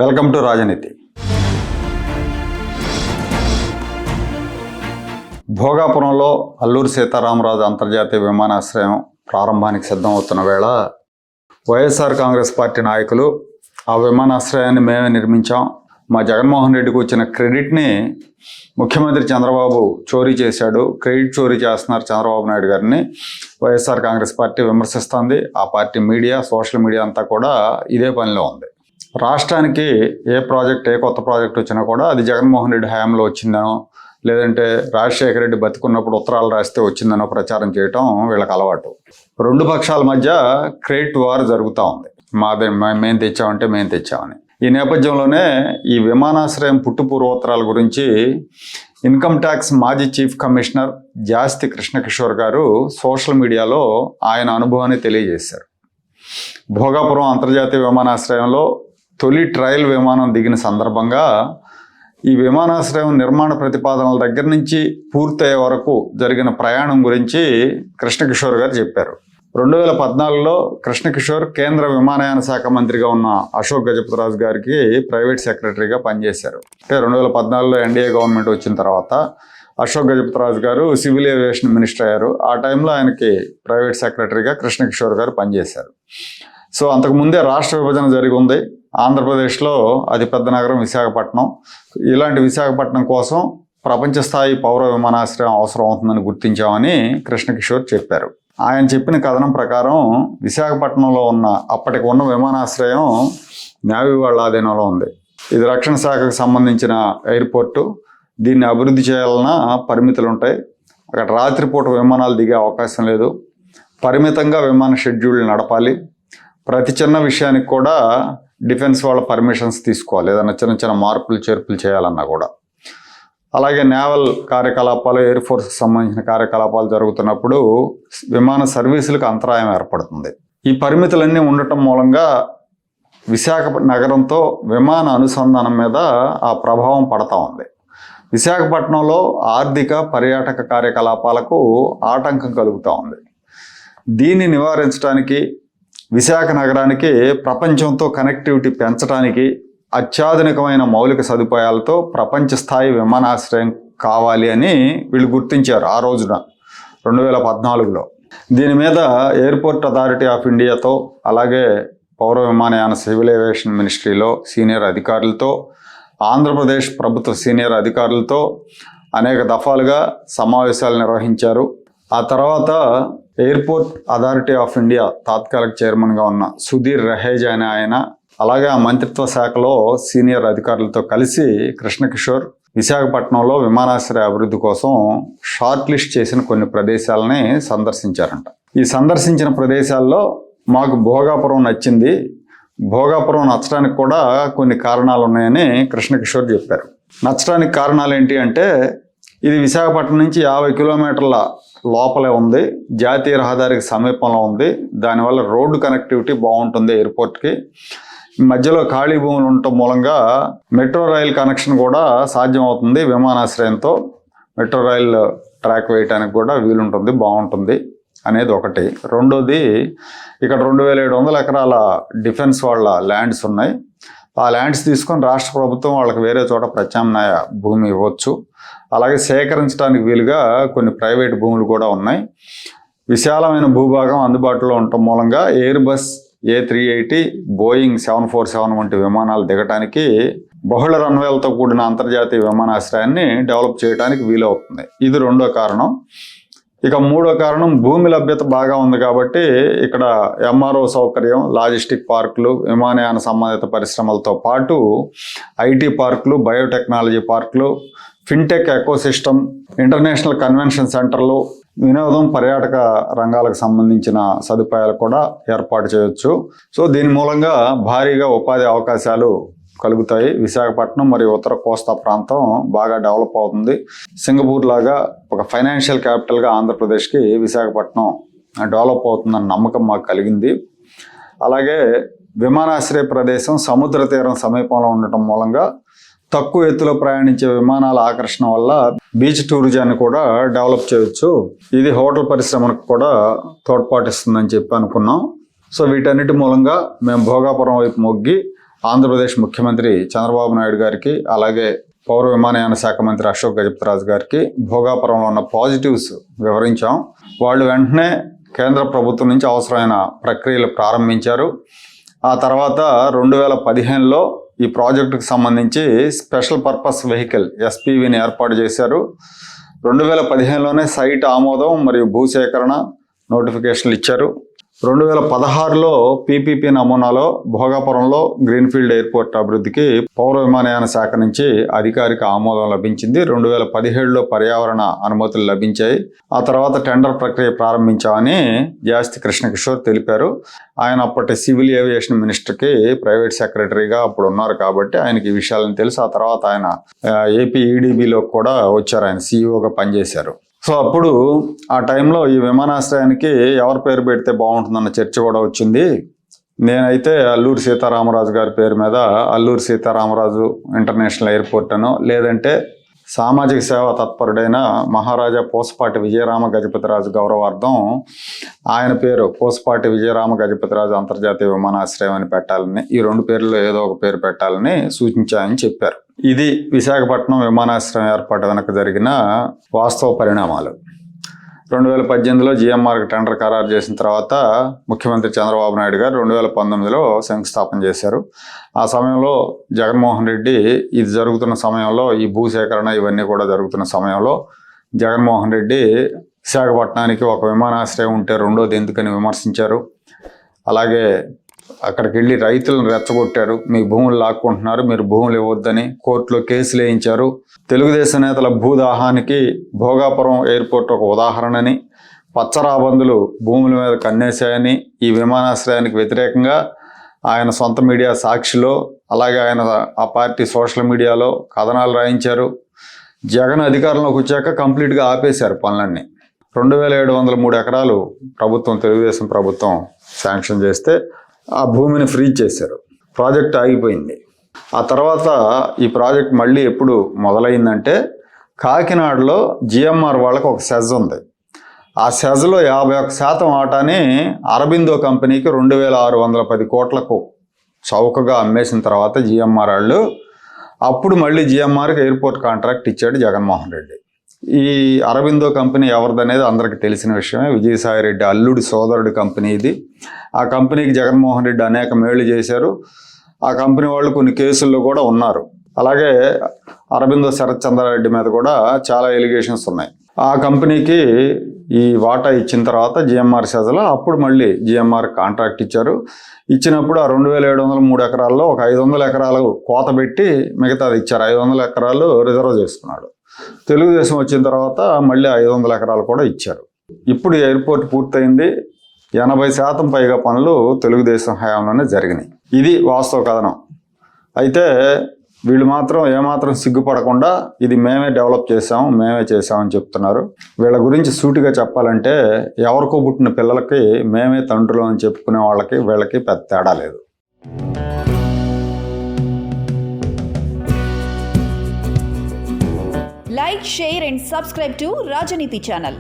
Welcome to రాజనీతి. భోగాపురంలో అల్లూరి సీతారామరాజు అంతర్జాతీయ విమానాశ్రయం ప్రారంభానికి సిద్ధమవుతున్న వేళ వైఎస్ఆర్ కాంగ్రెస్ పార్టీ నాయకులు ఆ విమానాశ్రయాన్ని మేమే నిర్మించాం, మా జగన్మోహన్ రెడ్డికి వచ్చిన క్రెడిట్ని ముఖ్యమంత్రి చంద్రబాబు చోరీ చేశాడు, క్రెడిట్ చోరీ చేస్తున్నారు చంద్రబాబు నాయుడు గారిని వైఎస్ఆర్ కాంగ్రెస్ పార్టీ విమర్శిస్తోంది. ఆ పార్టీ మీడియా, సోషల్ మీడియా అంతా కూడా ఇదే పనిలో ఉంది. రాష్ట్రానికి ఏ కొత్త ప్రాజెక్ట్ వచ్చినా కూడా అది జగన్మోహన్ రెడ్డి హయాంలో వచ్చిందనో, లేదంటే రాజశేఖర రెడ్డి బతుకున్నప్పుడు ఉత్తరాలు రాస్తే వచ్చిందనో ప్రచారం చేయటం వీళ్ళకి అలవాటు. రెండు పక్షాల మధ్య క్రెడిట్ వార్ జరుగుతూ ఉంది. మేము తెచ్చామని. ఈ నేపథ్యంలోనే ఈ విమానాశ్రయం పుట్టుపూర్వోత్తరాల గురించి ఇన్కమ్ ట్యాక్స్ మాజీ చీఫ్ కమిషనర్ జాస్తి కృష్ణకిషోర్ గారు సోషల్ మీడియాలో ఆయన అనుభవాన్ని తెలియజేశారు. భోగాపురం అంతర్జాతీయ విమానాశ్రయంలో తొలి ట్రయల్ విమానం దిగిన సందర్భంగా ఈ విమానాశ్రయం నిర్మాణ ప్రతిపాదనల దగ్గర నుంచి పూర్తయ్యే వరకు జరిగిన ప్రయాణం గురించి కృష్ణకిషోర్ గారు చెప్పారు. 2014లో కృష్ణకిషోర్ కేంద్ర విమానయాన శాఖ మంత్రిగా ఉన్న అశోక్ గజపతిరాజు గారికి ప్రైవేట్ సెక్రటరీగా పనిచేశారు. అంటే 2014లో ఎన్డీఏ గవర్నమెంట్ వచ్చిన తర్వాత అశోక్ గజపతిరాజు గారు సివిల్ ఏవియేషన్ మినిస్టర్ అయ్యారు. ఆ టైంలో ఆయనకి ప్రైవేట్ సెక్రటరీగా కృష్ణకిషోర్ గారు పనిచేశారు. సో అంతకుముందే రాష్ట్ర విభజన జరిగి ఉంది. ఆంధ్రప్రదేశ్లో అతిపెద్ద నగరం విశాఖపట్నం. ఇలాంటి విశాఖపట్నం కోసం ప్రపంచ స్థాయి పౌర విమానాశ్రయం అవసరం అవుతుందని గుర్తించామని కృష్ణకిషోర్ చెప్పారు. ఆయన చెప్పిన కథనం ప్రకారం విశాఖపట్నంలో అప్పటికి ఉన్న విమానాశ్రయం నేవీ వాళ్ళ ఆధీనంలో ఉంది. ఇది రక్షణ శాఖకు సంబంధించిన ఎయిర్పోర్టు. దీన్ని అభివృద్ధి చేయాలన్నా పరిమితులు ఉంటాయి. అక్కడ రాత్రిపూట విమానాలు దిగే అవకాశం లేదు. పరిమితంగా విమాన షెడ్యూల్ నడపాలి. ప్రతి చిన్న విషయానికి కూడా డిఫెన్స్ వాళ్ళ పర్మిషన్స్ తీసుకోవాలి, ఏదైనా చిన్న మార్పులు చేర్పులు చేయాలన్నా కూడా. అలాగే నేవల్ కార్యకలాపాలు, ఎయిర్ ఫోర్స్కి సంబంధించిన కార్యకలాపాలు జరుగుతున్నప్పుడు విమాన సర్వీసులకు అంతరాయం ఏర్పడుతుంది. ఈ పరిమితులన్నీ ఉండటం మూలంగా విశాఖ నగరంతో విమాన అనుసంధానం మీద ఆ ప్రభావం పడతా ఉంది. విశాఖపట్నంలో ఆర్థిక, పర్యాటక కార్యకలాపాలకు ఆటంకం కలుగుతూ ఉంది. దీన్ని నివారించడానికి విశాఖ నగరానికి ప్రపంచంతో కనెక్టివిటీ పెంచడానికి అత్యాధునికమైన మౌలిక సదుపాయాలతో ప్రపంచ స్థాయి విమానాశ్రయం కావాలి అని వీళ్ళు గుర్తించారు ఆ రోజున 2014లో. దీని మీద ఎయిర్పోర్ట్ అథారిటీ ఆఫ్ ఇండియాతో, అలాగే పౌర విమానయాన సివిల్ ఏవియేషన్ మినిస్ట్రీలో సీనియర్ అధికారులతో, ఆంధ్రప్రదేశ్ ప్రభుత్వ సీనియర్ అధికారులతో అనేక దఫాలుగా సమావేశాలు నిర్వహించారు. ఆ తర్వాత ఎయిర్పోర్ట్ అథారిటీ ఆఫ్ ఇండియా తాత్కాలిక చైర్మన్గా ఉన్న సుధీర్ రహేజా అనే ఆయన, అలాగే ఆ మంత్రిత్వ శాఖలో సీనియర్ అధికారులతో కలిసి కృష్ణకిషోర్ విశాఖపట్నంలో విమానాశ్రయ అభివృద్ధి కోసం షార్ట్ లిస్ట్ చేసిన కొన్ని ప్రదేశాలని సందర్శించారంట. ఈ సందర్శించిన ప్రదేశాల్లో మాకు భోగాపురం నచ్చింది. భోగాపురం నచ్చడానికి కూడా కొన్ని కారణాలు ఉన్నాయని కృష్ణకిషోర్ చెప్పారు. నచ్చడానికి కారణాలు ఏంటి అంటే, ఇది విశాఖపట్నం నుంచి 50 కిలోమీటర్ల లోపలే ఉంది, జాతీయ రహదారికి సమీపంలో ఉంది. దానివల్ల రోడ్డు కనెక్టివిటీ బాగుంటుంది. ఎయిర్పోర్ట్కి మధ్యలో ఖాళీ భూములు ఉండటం మూలంగా మెట్రో రైల్ కనెక్షన్ కూడా సాధ్యం అవుతుంది. విమానాశ్రయంతో మెట్రో రైల్ ట్రాక్ వేయడానికి కూడా వీలుంటుంది, బాగుంటుంది అనేది ఒకటి. రెండోది, ఇక్కడ 2700 ఎకరాల డిఫెన్స్ వాళ్ళ ల్యాండ్స్ ఉన్నాయి. ఆ ల్యాండ్స్ తీసుకొని రాష్ట్ర ప్రభుత్వం వాళ్ళకి వేరే చోట ప్రత్యామ్నాయ భూమి ఇవ్వచ్చు. అలాగే సేకరించడానికి వీలుగా కొన్ని ప్రైవేట్ భూములు కూడా ఉన్నాయి. విశాలమైన భూభాగం అందుబాటులో ఉండటం మూలంగా ఎయిర్బస్ A380, బోయింగ్ 747 వంటి విమానాలు దిగటానికి బహుళ రన్వేలతో కూడిన అంతర్జాతీయ విమానాశ్రయాన్ని డెవలప్ చేయడానికి వీలవుతుంది. ఇది రెండో కారణం. ఇక మూడో కారణం, భూమి లభ్యత బాగా ఉంది కాబట్టి ఇక్కడ MRO సౌకర్యం, లాజిస్టిక్ పార్కులు, విమానయాన సంబంధిత పరిశ్రమలతో పాటు IT పార్కులు, బయోటెక్నాలజీ పార్కులు, ఫిన్టెక్ ఎకోసిస్టమ్, ఇంటర్నేషనల్ కన్వెన్షన్ సెంటర్లు, వినోదం, పర్యాటక రంగాలకు సంబంధించిన సదుపాయాలు కూడా ఏర్పాటు చేయొచ్చు. సో దీని మూలంగా భారీగా ఉపాధి అవకాశాలు కలుగుతాయి. విశాఖపట్నం మరియు ఉత్తర కోస్తా ప్రాంతం బాగా డెవలప్ అవుతుంది. సింగపూర్ లాగా ఒక ఫైనాన్షియల్ క్యాపిటల్గా ఆంధ్రప్రదేశ్కి విశాఖపట్నం డెవలప్ అవుతుందన్న నమ్మకం మాకు కలిగింది. అలాగే విమానాశ్రయ ప్రదేశం సముద్ర తీరం సమీపంలో ఉండటం మూలంగా తక్కువ ఎత్తులో ప్రయాణించే విమానాల ఆకర్షణ వల్ల బీచ్ టూరిజాన్ని కూడా డెవలప్ చేయొచ్చు. ఇది హోటల్ పరిశ్రమకు కూడా తోడ్పాటిస్తుందని చెప్పి అనుకున్నాం. సో వీటన్నిటి మూలంగా మేము భోగాపురం వైపు మొగ్గి ఆంధ్రప్రదేశ్ ముఖ్యమంత్రి చంద్రబాబు నాయుడు గారికి, అలాగే పౌర విమానయాన శాఖ మంత్రి అశోక్ గజపతిరాజు గారికి భోగాపురంలో ఉన్న పాజిటివ్స్ వివరించాం. వాళ్ళు వెంటనే కేంద్ర ప్రభుత్వం నుంచి అవసరమైన ప్రక్రియలు ప్రారంభించారు. ఆ తర్వాత 2015లో ఈ ప్రాజెక్టుకు సంబంధించి స్పెషల్ పర్పస్ వెహికల్ SPVని ఏర్పాటు చేశారు. 2015లోనే సైట్ ఆమోదం మరియు భూసేకరణ నోటిఫికేషన్లు ఇచ్చారు. 2016లో PPP నమూనాలో భోగాపురంలో గ్రీన్ఫీల్డ్ ఎయిర్పోర్ట్ అభివృద్ధికి పౌర విమానయాన శాఖ నుంచి అధికారిక ఆమోదం లభించింది. 2017లో పర్యావరణ అనుమతులు లభించాయి. ఆ తర్వాత టెండర్ ప్రక్రియ ప్రారంభించామని జాస్తి కృష్ణకిషోర్ తెలిపారు. ఆయన అప్పటి సివిల్ ఏవియేషన్ మినిస్టర్కి ప్రైవేట్ సెక్రటరీగా అప్పుడు ఉన్నారు కాబట్టి ఆయనకి ఈ విషయాలను తెలుసు. ఆ తర్వాత ఆయన ఏపీ EDBలో కూడా వచ్చారు, ఆయన CEOగా పనిచేశారు. సో అప్పుడు ఆ టైంలో ఈ విమానాశ్రయానికి ఎవరి పేరు పెడితే బాగుంటుందన్న చర్చ కూడా వచ్చింది. నేనైతే అల్లూరి సీతారామరాజు గారి పేరు మీద అల్లూరి సీతారామరాజు ఇంటర్నేషనల్ ఎయిర్పోర్ట్ అనో, లేదంటే సామాజిక సేవా తత్పరుడైన మహారాజా పూసపాటి విజయరామ గజపతిరాజు గౌరవార్థం ఆయన పేరు పూసపాటి విజయరామ గజపతిరాజు అంతర్జాతీయ విమానాశ్రయం అని పెట్టాలని, ఈ 2 పేర్లలో ఏదో ఒక పేరు పెట్టాలని సూచించాయని చెప్పారు. ఇది విశాఖపట్నం విమానాశ్రయం ఏర్పాటు వెనక జరిగిన వాస్తవ పరిణామాలు. 2018లో GMRకి టెండర్ ఖరారు చేసిన తర్వాత ముఖ్యమంత్రి చంద్రబాబు నాయుడు గారు 2019లో శంకుస్థాపన చేశారు. ఆ సమయంలో జగన్మోహన్ రెడ్డి ఇది జరుగుతున్న సమయంలో, ఈ భూసేకరణ ఇవన్నీ కూడా జరుగుతున్న సమయంలో జగన్మోహన్ రెడ్డి విశాఖపట్నానికి ఒక విమానాశ్రయం ఉంటే రెండోది ఎందుకని విమర్శించారు. అలాగే అక్కడికి వెళ్ళి రైతులను రెచ్చగొట్టారు, మీ భూములు లాక్కుంటున్నారు, మీరు భూములు ఇవ్వద్దని కోర్టులో కేసులు వేయించారు. తెలుగుదేశం నేతల భూదాహానికి భోగాపురం ఎయిర్పోర్ట్ ఒక ఉదాహరణని, పచ్చరాబందులు భూముల మీద కన్నేశాయని ఈ విమానాశ్రయానికి వ్యతిరేకంగా ఆయన సొంత మీడియా సాక్షిలో, అలాగే ఆయన ఆ పార్టీ సోషల్ మీడియాలో కథనాలు రాయించారు. జగన్ అధికారంలోకి వచ్చాక కంప్లీట్గా ఆపేశారు పనులన్నీ. 2703 ఎకరాలు తెలుగుదేశం ప్రభుత్వం శాంక్షన్ చేస్తే ఆ భూమిని ఫ్రీజ్ చేశారు. ప్రాజెక్ట్ ఆగిపోయింది. ఆ తర్వాత ఈ ప్రాజెక్ట్ మళ్ళీ ఎప్పుడు మొదలైందంటే, కాకినాడలో GMR వాళ్ళకి ఒక సెజ్ ఉంది. ఆ సెజ్లో 51% వాటాని అరబిందో కంపెనీకి 2610 కోట్లకు చౌకగా అమ్మేసిన తర్వాత GMR వాళ్ళు, అప్పుడు మళ్ళీ GMRకి ఎయిర్పోర్ట్ కాంట్రాక్ట్ ఇచ్చాడు జగన్మోహన్ రెడ్డి. ఈ అరబిందో కంపెనీ ఎవరిదనేది అందరికీ తెలిసిన విషయమే. విజయసాయి రెడ్డి అల్లుడి సోదరుడి కంపెనీ ఇది. ఆ కంపెనీకి జగన్మోహన్ రెడ్డి అనేక మేళ్లు చేశారు. ఆ కంపెనీ వాళ్ళు కొన్ని కేసుల్లో కూడా ఉన్నారు. అలాగే అరబిందో శరత్ చంద్రారెడ్డి మీద కూడా చాలా ఎలిగేషన్స్ ఉన్నాయి. ఆ కంపెనీకి ఈ వాటా ఇచ్చిన తర్వాత GMR సెజలో అప్పుడు మళ్ళీ GMR కాంట్రాక్ట్ ఇచ్చారు. ఇచ్చినప్పుడు ఆ 2703 ఎకరాల్లో ఒక 500 ఎకరాలు కోత పెట్టి మిగతాది ఇచ్చారు. 500 ఎకరాలు రిజర్వ్ చేసుకున్నాడు. తెలుగుదేశం వచ్చిన తర్వాత మళ్ళీ 500 ఎకరాలు కూడా ఇచ్చారు. ఇప్పుడు ఎయిర్పోర్ట్ పూర్తయింది. 80% పైగా పనులు తెలుగుదేశం హయాంలోనే జరిగినాయి. ఇది వాస్తవ కథనం. అయితే వీళ్ళు మాత్రం ఏమాత్రం సిగ్గుపడకుండా ఇది మేమే డెవలప్ చేసాం, మేమే చేసామని చెప్తున్నారు. వీళ్ళ గురించి సూటిగా చెప్పాలంటే, ఎవరికో పుట్టిన పిల్లలకి మేమే తండ్రులు అని చెప్పుకునే వాళ్ళకి వీళ్ళకి పెద్ద తేడా లేదు. Like, share and subscribe to Rajaniti channel.